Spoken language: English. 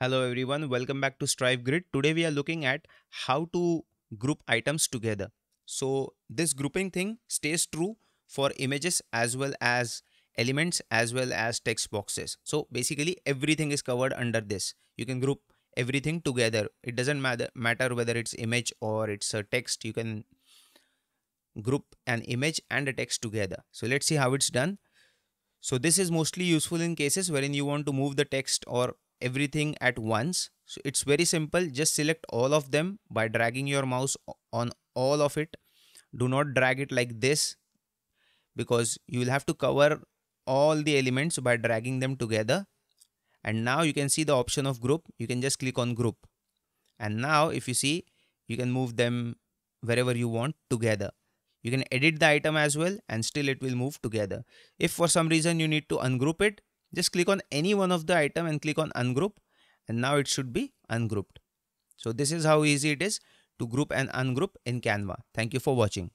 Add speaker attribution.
Speaker 1: Hello everyone, welcome back to Strive Grid. Today we are looking at how to group items together. So this grouping thing stays true for images as well as elements as well as text boxes. So basically everything is covered under this. You can group everything together. It doesn't matter whether it's image or it's a text. You can group an image and a text together. So let's see how it's done. So this is mostly useful in cases wherein you want to move the text or everything at once. So it's very simple. Just select all of them by dragging your mouse on all of it. Do not drag it like this because you will have to cover all the elements by dragging them together. And now you can see the option of group. You can just click on group. And now if you see, you can move them wherever you want together. You can edit the item as well and still it will move together. If for some reason you need to ungroup it, just click on any one of the item and click on ungroup, and now it should be ungrouped. So this is how easy it is to group and ungroup in Canva. Thank you for watching.